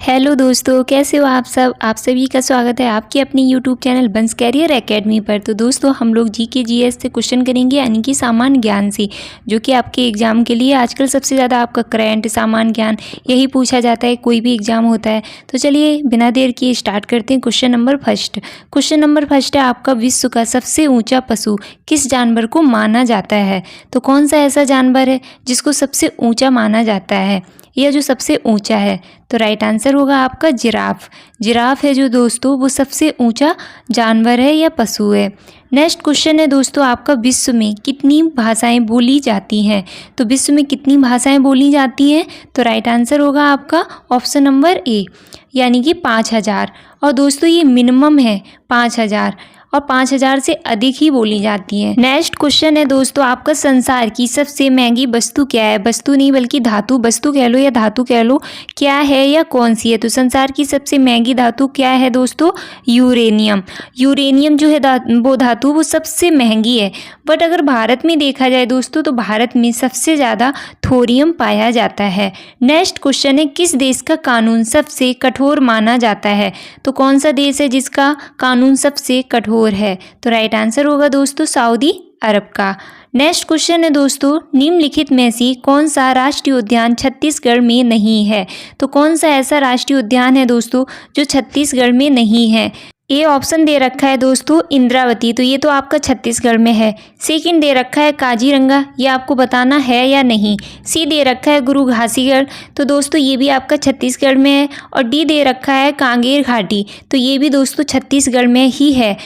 Hello दोस्तों, कैसे हो आप सब। आप सभी का स्वागत है आपके अपने यूट्यूब चैनल बंस कैरियर एकेडमी पर। तो दोस्तों हम लोग जीके जीएस से क्वेश्चन करेंगे, यानी कि सामान्य ज्ञान से, जो कि आपके एग्जाम के लिए आजकल सबसे ज़्यादा आपका करंट सामान्य ज्ञान यही पूछा जाता है, कोई भी एग्जाम होता है। तो चलिए बिना देर किए स्टार्ट करते हैं। क्वेश्चन नंबर फर्स्ट है आपका, विश्व का सबसे ऊँचा पशु किस जानवर को माना जाता है। तो कौन सा ऐसा जानवर है जिसको सबसे ऊँचा माना जाता है, यह जो सबसे ऊंचा है। तो राइट आंसर होगा आपका जिराफ है जो दोस्तों वो सबसे ऊंचा जानवर है या पशु है। नेक्स्ट क्वेश्चन है दोस्तों आपका, विश्व में कितनी भाषाएं बोली जाती हैं। तो विश्व में कितनी भाषाएं बोली जाती हैं। तो राइट आंसर होगा आपका ऑप्शन नंबर ए, यानी कि 5000। और दोस्तों ये मिनिमम है 5000 और 5000 से अधिक ही बोली जाती है। नेक्स्ट क्वेश्चन है दोस्तों आपका, संसार की सबसे महंगी वस्तु क्या है। वस्तु नहीं बल्कि धातु, वस्तु कह लो या धातु कह लो, क्या है या कौन सी है। तो संसार की सबसे महंगी धातु क्या है दोस्तों, यूरेनियम जो है वो धातु वो सबसे महंगी है। बट अगर भारत में देखा जाए दोस्तों तो भारत में सबसे ज़्यादा थोरियम पाया जाता है। नेक्स्ट क्वेश्चन है, किस देश का कानून सबसे कठोर माना जाता है। तो कौन सा देश है जिसका कानून सबसे कठोर है। तो राइट आंसर होगा दोस्तों सऊदी अरब का। नेक्स्ट क्वेश्चन है दोस्तों, निम्नलिखित में से कौन सा राष्ट्रीय उद्यान छत्तीसगढ़ में नहीं है। तो कौन सा ऐसा राष्ट्रीय उद्यान है दोस्तों जो छत्तीसगढ़ में नहीं है। ए ऑप्शन दे रखा है दोस्तों इंद्रावती, तो ये तो आपका छत्तीसगढ़ में है। सेकंड दे रखा है काजीरंगा, ये आपको बताना है या नहीं। सी दे रखा है गुरु घासीगढ़, तो दोस्तों ये भी आपका छत्तीसगढ़ में है। और डी दे रखा है कांगेर घाटी, तो ये भी दोस्तों छत्तीसगढ़ में ही है।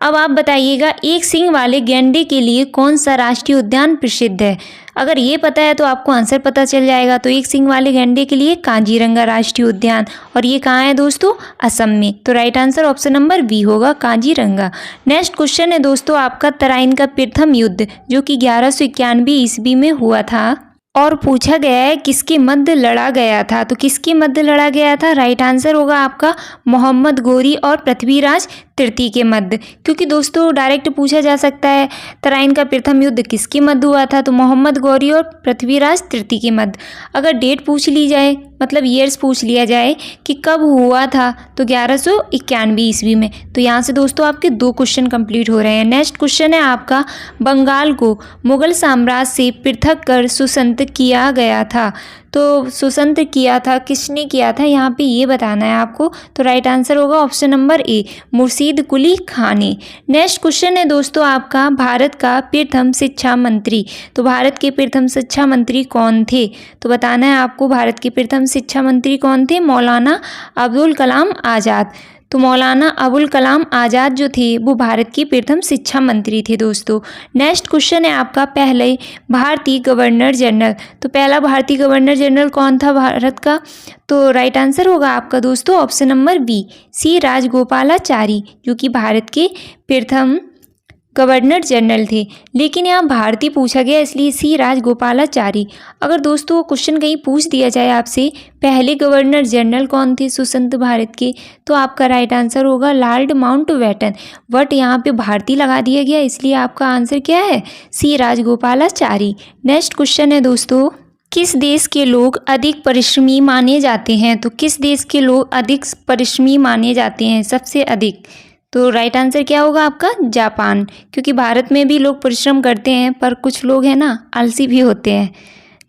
अब आप बताइएगा, एक सींग वाले गैंडे के लिए कौन सा राष्ट्रीय उद्यान प्रसिद्ध है। अगर ये पता है तो आपको आंसर पता चल जाएगा। तो एक सींग वाले गैंडे के लिए काजीरंगा राष्ट्रीय उद्यान, और ये कहाँ है दोस्तों, असम में। तो right answer option number B होगा काजीरंगा। नेक्स्ट क्वेश्चन है दोस्तों आपका, तराइन का प्रथम युद्ध जो कि 1191 ईस्वी में हुआ था और पूछा गया है किसके मध्य लड़ा गया था। तो किसके मध्य लड़ा गया था। राइट आंसर होगा आपका मोहम्मद गोरी और पृथ्वीराज तृतीय के मध्य। क्योंकि दोस्तों डायरेक्ट पूछा जा सकता है तराइन का प्रथम युद्ध किसके मध्य हुआ था, तो मोहम्मद गौरी और पृथ्वीराज तृतीय के मध्य। अगर डेट पूछ ली जाए, मतलब ईयर्स पूछ लिया जाए कि कब हुआ था, तो 1191 ईस्वी में। तो यहाँ से दोस्तों आपके 2 क्वेश्चन कंप्लीट हो रहे हैं। नेक्स्ट क्वेश्चन है आपका, बंगाल को मुगल साम्राज्य से पृथक कर सुसंत किया गया था। तो सुसंत किया था, किसने किया था, यहाँ पे ये बताना है आपको। तो राइट आंसर होगा option number A, Murshid Quli Khan ने। नेक्स्ट क्वेश्चन है दोस्तों आपका, भारत का प्रथम शिक्षा मंत्री। तो भारत के प्रथम शिक्षा मंत्री कौन थे। तो बताना है आपको भारत के प्रथम शिक्षा मंत्री कौन थे, मौलाना अबुल कलाम आज़ाद। तो मौलाना अबुल कलाम आज़ाद जो थे वो भारत के प्रथम शिक्षा मंत्री थे दोस्तों। नेक्स्ट क्वेश्चन है आपका, पहले भारतीय गवर्नर जनरल। तो पहला भारतीय गवर्नर जनरल कौन था भारत का। तो राइट आंसर होगा आपका दोस्तों ऑप्शन नंबर बी, सी राजगोपालाचारी, जो कि भारत के प्रथम गवर्नर जनरल थे। लेकिन यहाँ भारतीय पूछा गया इसलिए सी राजगोपालाचारी। अगर दोस्तों क्वेश्चन कहीं पूछ दिया जाए आपसे पहले गवर्नर जनरल कौन थे स्वतंत्र भारत के, तो आपका राइट आंसर होगा लॉर्ड माउंटबेटन। बट यहाँ पे भारतीय लगा दिया गया इसलिए आपका आंसर क्या है, सी राजगोपालाचारी। नेक्स्ट क्वेश्चन है दोस्तों, किस देश के लोग अधिक परिश्रमी माने जाते हैं। तो किस देश के लोग अधिक परिश्रमी माने जाते हैं, सबसे अधिक। तो राइट आंसर क्या होगा आपका, जापान। क्योंकि भारत में भी लोग परिश्रम करते हैं पर कुछ लोग हैं ना आलसी भी होते हैं।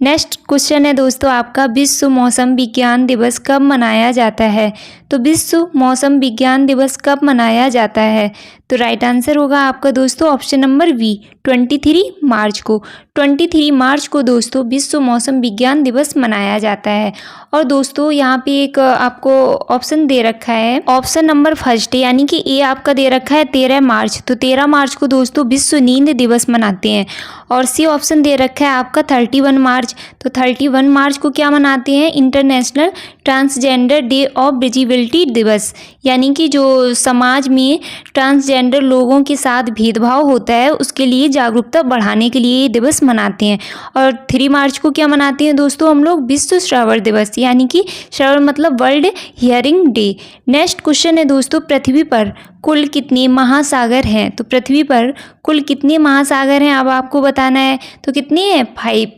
नेक्स्ट क्वेश्चन है दोस्तों आपका, विश्व मौसम विज्ञान दिवस कब मनाया जाता है। तो विश्व मौसम विज्ञान दिवस कब मनाया जाता है। तो राइट आंसर होगा आपका दोस्तों ऑप्शन नंबर बी, 23 मार्च को। 23 मार्च को दोस्तों विश्व मौसम विज्ञान दिवस मनाया जाता है। और दोस्तों यहाँ पे एक आपको ऑप्शन दे रखा है, ऑप्शन नंबर फर्स्ट यानी कि ए आपका दे रखा है 13 मार्च। तो 13 मार्च को दोस्तों विश्व नींद दिवस मनाते हैं। और सी ऑप्शन दे रखा है आपका 31 मार्च। तो 31 मार्च को क्या मनाते हैं, international transgender day of visibility दिवस, यानी कि जो समाज में ट्रांसजेंडर लोगों के साथ भेदभाव होता है उसके लिए जागरूकता बढ़ाने के लिए ये दिवस मनाते हैं। और 3 मार्च को क्या मनाते हैं दोस्तों हम लोग, विश्व श्रवण दिवस, यानी कि श्रवण मतलब world hearing day. Next question है दोस्तों, पृथ्वी पर कुल कितने महासागर हैं। तो पृथ्वी पर कुल कितने महासागर हैं अब आपको बताना है। तो कितने हैं, 5।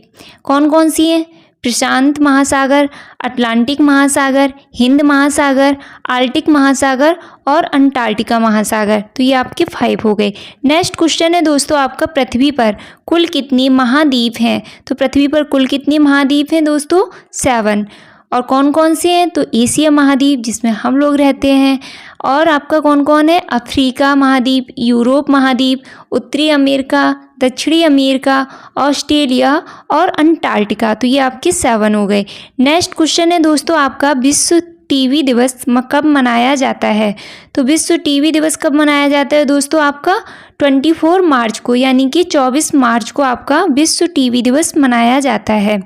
कौन कौन सी हैं, प्रशांत महासागर, अटलांटिक महासागर, हिंद महासागर, आर्कटिक महासागर और अंटार्कटिका महासागर। तो ये आपके 5 हो गए। नेक्स्ट क्वेश्चन है दोस्तों आपका, पृथ्वी पर कुल कितनी महाद्वीप हैं? तो पृथ्वी पर कुल कितनी महाद्वीप हैं दोस्तों? 7। और कौन कौन से हैं? तो एशिया महाद्वीप जिसमें हम लोग रहते हैं, और आपका कौन कौन है? अफ्रीका महाद्वीप, यूरोप महाद्वीप, उत्तरी अमेरिका, दक्षिणी अमेरिका, ऑस्ट्रेलिया और अंटार्कटिका। तो ये आपके 7 हो गए। नेक्स्ट क्वेश्चन है दोस्तों आपका, विश्व टीवी दिवस कब मनाया जाता है? तो विश्व टीवी दिवस कब मनाया जाता है दोस्तों? आपका 24 मार्च को, यानी कि 24 मार्च को आपका विश्व टीवी दिवस मनाया जाता है।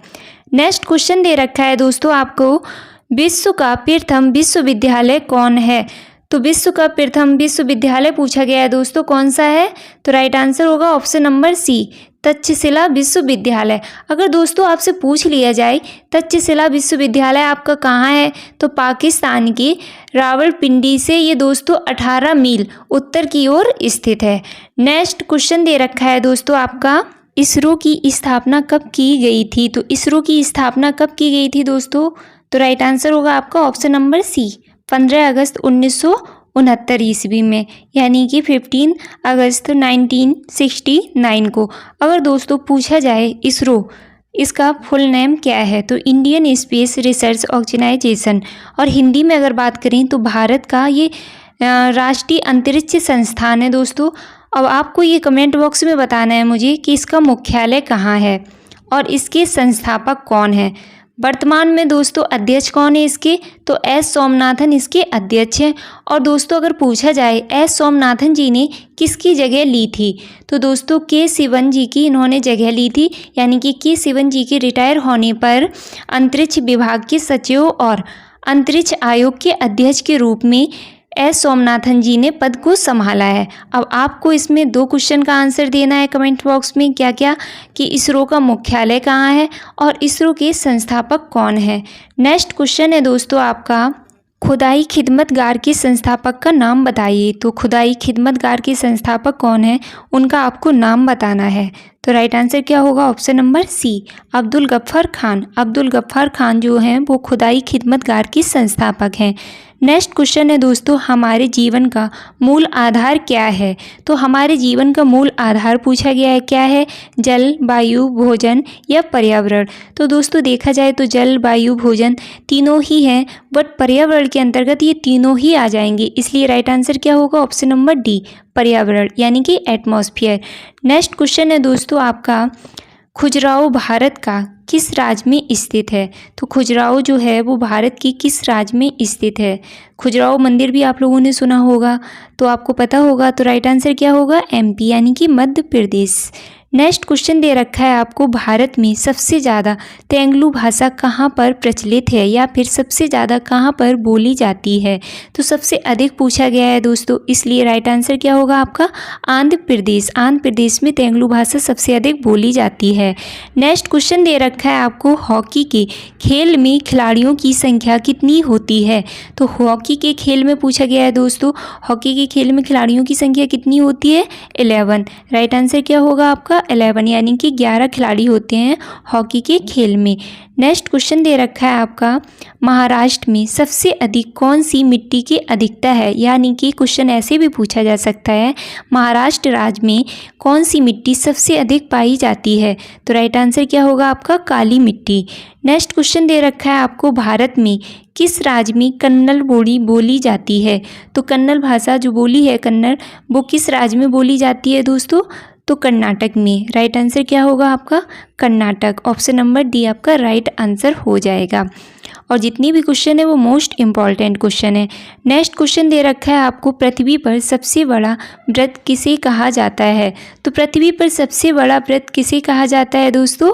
नेक्स्ट क्वेश्चन दे रखा है दोस्तों आपको, विश्व का प्रथम विश्वविद्यालय कौन है? तो विश्व का प्रथम विश्वविद्यालय पूछा गया है दोस्तों, कौन सा है? तो राइट आंसर होगा ऑप्शन नंबर सी, तक्षशिला विश्वविद्यालय। अगर दोस्तों आपसे पूछ लिया जाए तक्षशिला विश्वविद्यालय आपका कहाँ है, तो पाकिस्तान की रावलपिंडी से ये दोस्तों 18 मील उत्तर की ओर स्थित है। नेक्स्ट क्वेश्चन दे रखा है दोस्तों आपका, इसरो की स्थापना कब की गई थी? तो इसरो की स्थापना कब की गई थी दोस्तों? तो राइट आंसर होगा आपका ऑप्शन नंबर सी, 15 अगस्त 1969 ईस्वी में, यानी कि 15 अगस्त 1969 को। अगर दोस्तों पूछा जाए इसरो, इसका फुल नेम क्या है? तो इंडियन स्पेस रिसर्च ऑर्गेनाइजेशन, और हिंदी में अगर बात करें तो भारत का ये राष्ट्रीय अंतरिक्ष संस्थान है दोस्तों। अब आपको ये कमेंट बॉक्स में बताना है मुझे कि इसका मुख्यालय कहाँ है और इसके संस्थापक कौन है। वर्तमान में दोस्तों अध्यक्ष कौन है इसके? तो एस सोमनाथन इसके अध्यक्ष हैं। और दोस्तों अगर पूछा जाए एस सोमनाथन जी ने किसकी जगह ली थी, तो दोस्तों के सिवन जी की इन्होंने जगह ली थी, यानी कि के सिवन जी के रिटायर होने पर अंतरिक्ष विभाग के सचिव और अंतरिक्ष आयोग के अध्यक्ष के रूप में एस सोमनाथन जी ने पद को संभाला है। अब आपको इसमें 2 क्वेश्चन का आंसर देना है कमेंट बॉक्स में, क्या क्या, कि इसरो का मुख्यालय कहाँ है और इसरो के संस्थापक कौन है। नेक्स्ट क्वेश्चन है दोस्तों आपका, खुदाई खिदमतगार के संस्थापक का नाम बताइए। तो खुदाई खिदमतगार के संस्थापक कौन है, उनका आपको नाम बताना है। तो राइट आंसर क्या होगा? Option number C, Abdul Ghaffar Khan. Abdul Ghaffar Khan जो हैं वो खुदाई खिदमतगार के संस्थापक हैं। नेक्स्ट क्वेश्चन है दोस्तों, हमारे जीवन का मूल आधार क्या है? तो हमारे जीवन का मूल आधार पूछा गया है, क्या है? जल, वायु, भोजन या पर्यावरण। तो दोस्तों देखा जाए तो जल, वायु, भोजन तीनों ही हैं, बट पर्यावरण के अंतर्गत ये तीनों ही आ जाएंगे, इसलिए राइट आंसर क्या होगा? ऑप्शन नंबर डी, पर्यावरण, यानी कि एटमॉस्फेयर। नेक्स्ट क्वेश्चन है दोस्तों आपका, खजुराहो भारत का किस राज्य में स्थित है? तो खजुराहो जो है वो भारत की किस राज्य में स्थित है? खजुराहो मंदिर भी आप लोगों ने सुना होगा, तो आपको पता होगा। तो राइट आंसर क्या होगा? एमपी, यानी कि मध्य प्रदेश। नेक्स्ट क्वेश्चन दे रखा है आपको, भारत में सबसे ज़्यादा तेलुगु भाषा कहाँ पर प्रचलित है या फिर सबसे ज़्यादा कहाँ पर बोली जाती है? तो सबसे अधिक पूछा गया है दोस्तों, इसलिए राइट आंसर क्या होगा आपका? आंध्र प्रदेश। आंध्र प्रदेश में तेलुगु भाषा सबसे अधिक बोली जाती है। नेक्स्ट क्वेश्चन दे रखा है आपको, हॉकी के खेल में खिलाड़ियों की संख्या कितनी होती है? तो हॉकी के खेल में पूछा गया है दोस्तों, हॉकी के खेल में खिलाड़ियों की संख्या कितनी होती है? 11। राइट आंसर क्या होगा आपका? 11, यानी कि 11 खिलाड़ी होते हैं हॉकी के खेल में। नेक्स्ट क्वेश्चन दे रखा है आपका, महाराष्ट्र में सबसे अधिक कौन सी मिट्टी की अधिकता है? यानी कि क्वेश्चन ऐसे भी पूछा जा सकता है, महाराष्ट्र राज्य में कौन सी मिट्टी सबसे अधिक पाई जाती है? तो राइट आंसर क्या होगा आपका? काली मिट्टी। नेक्स्ट क्वेश्चन दे रखा है आपको, भारत में किस राज्य में कन्नड़ बोली जाती है? तो कन्नड़ भाषा जो बोली है कन्नड़, वो किस राज्य में बोली जाती है दोस्तों? तो कर्नाटक में। राइट आंसर क्या होगा आपका? कर्नाटक। ऑप्शन नंबर डी आपका राइट आंसर हो जाएगा। और जितनी भी क्वेश्चन है वो मोस्ट इम्पॉर्टेंट क्वेश्चन है। नेक्स्ट क्वेश्चन दे रखा है आपको, पृथ्वी पर सबसे बड़ा वृत्त किसे कहा जाता है? तो पृथ्वी पर सबसे बड़ा वृत्त किसे कहा जाता है दोस्तों?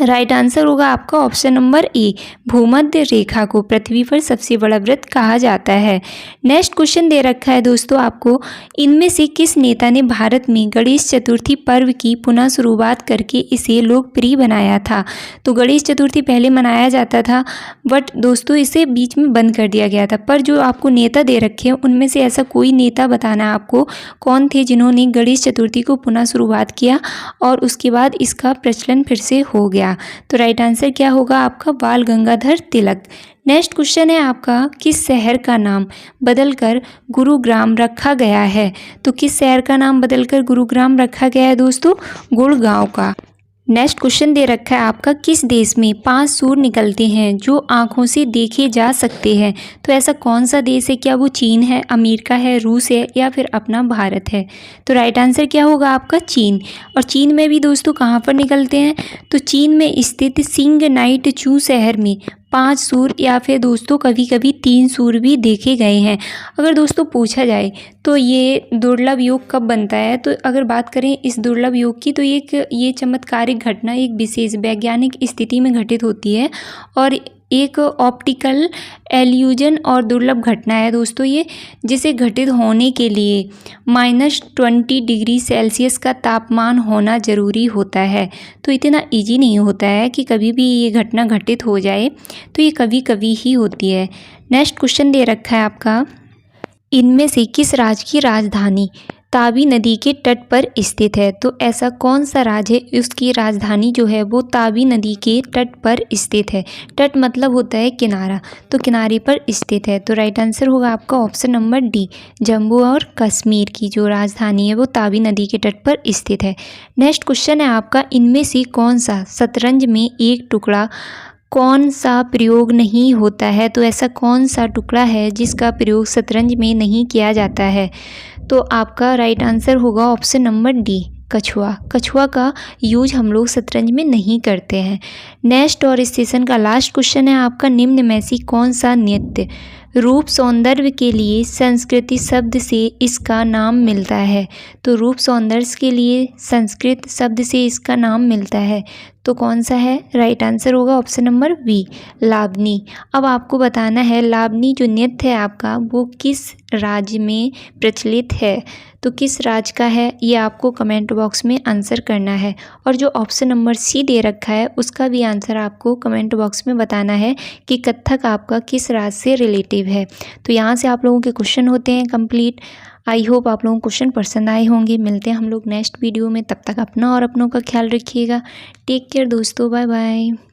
राइट आंसर होगा आपका ऑप्शन नंबर ए, भूमध्य रेखा को पृथ्वी पर सबसे बड़ा वृत्त कहा जाता है। नेक्स्ट क्वेश्चन दे रखा है दोस्तों आपको, इनमें से किस नेता ने भारत में गणेश चतुर्थी पर्व की पुनः शुरुआत करके इसे लोकप्रिय बनाया था? तो गणेश चतुर्थी पहले मनाया जाता था, बट दोस्तों इसे बीच में बंद कर दिया गया था। पर जो आपको नेता दे रखे हैं उनमें से ऐसा कोई नेता बताना है आपको, कौन थे जिन्होंने गणेश चतुर्थी को पुनः शुरुआत किया और उसके बाद इसका प्रचलन फिर से हो गया। गया। तो राइट आंसर क्या होगा आपका? बाल गंगाधर तिलक। नेक्स्ट क्वेश्चन है आपका, किस शहर का नाम बदलकर गुरुग्राम रखा गया है? तो किस शहर का नाम बदलकर गुरुग्राम रखा गया है दोस्तों? गुड़गांव का। नेक्स्ट क्वेश्चन दे रखा है आपका, किस देश में 5 सूर्य निकलते हैं जो आँखों से देखे जा सकते हैं? तो ऐसा कौन सा देश है? क्या वो चीन है, अमेरिका है, रूस है या फिर अपना भारत है? तो राइट आंसर क्या होगा आपका? चीन। और चीन में भी दोस्तों कहाँ पर निकलते हैं? तो चीन में स्थित सिंगनाइट चू शहर में 5 सूर्य या फिर दोस्तों कभी कभी 3 सूर्य भी देखे गए हैं। अगर दोस्तों पूछा जाए तो ये दुर्लभ योग कब बनता है, तो अगर बात करें इस दुर्लभ योग की, तो ये चमत्कारिक घटना एक विशेष वैज्ञानिक स्थिति में घटित होती है और एक ऑप्टिकल एल्यूजन और दुर्लभ घटना है दोस्तों ये, जिसे घटित होने के लिए -20 डिग्री सेल्सियस का तापमान होना ज़रूरी होता है। तो इतना इजी नहीं होता है कि कभी भी ये घटना घटित हो जाए, तो ये कभी कभी ही होती है। नेक्स्ट क्वेश्चन दे रखा है आपका, इनमें से किस राज्य की राजधानी तावी नदी के तट पर स्थित है? तो ऐसा कौन सा राज्य है उसकी राजधानी जो है वो तावी नदी के तट पर स्थित है? तट मतलब होता है किनारा, तो किनारे पर स्थित है। तो राइट आंसर होगा आपका ऑप्शन नंबर डी, जम्मू और कश्मीर की जो राजधानी है वो तावी नदी के तट पर स्थित है। नेक्स्ट क्वेश्चन है आपका, इनमें से कौन सा शतरंज में एक टुकड़ा कौन सा प्रयोग नहीं होता है? तो ऐसा कौन सा टुकड़ा है जिसका प्रयोग शतरंज में नहीं किया जाता है? तो आपका राइट आंसर होगा ऑप्शन नंबर डी, कछुआ। कछुआ का यूज हम लोग शतरंज में नहीं करते हैं। नेक्स्ट और इस सेशन का लास्ट क्वेश्चन है आपका, निम्न में से कौन सा नृत्य रूप सौंदर्य के लिए संस्कृति शब्द से इसका नाम मिलता है? तो रूप सौंदर्य के लिए संस्कृत शब्द से इसका नाम मिलता है, तो कौन सा है? राइट आंसर होगा ऑप्शन नंबर बी, लावनी। अब आपको बताना है लावनी जो नृत्य है आपका वो किस राज्य में प्रचलित है? तो किस राज्य का है ये आपको कमेंट बॉक्स में आंसर करना है। और जो ऑप्शन नंबर सी दे रखा है उसका भी आंसर आपको कमेंट बॉक्स में बताना है कि कथक आपका किस राज्य से रिलेटिव है। तो यहाँ से आप लोगों के क्वेश्चन होते हैं कंप्लीट। आई होप आप लोगों को क्वेश्चन पसंद आए होंगे। मिलते हैं हम लोग नेक्स्ट वीडियो में, तब तक अपना और अपनों का ख्याल रखिएगा। टेक केयर दोस्तों, बाय बाय।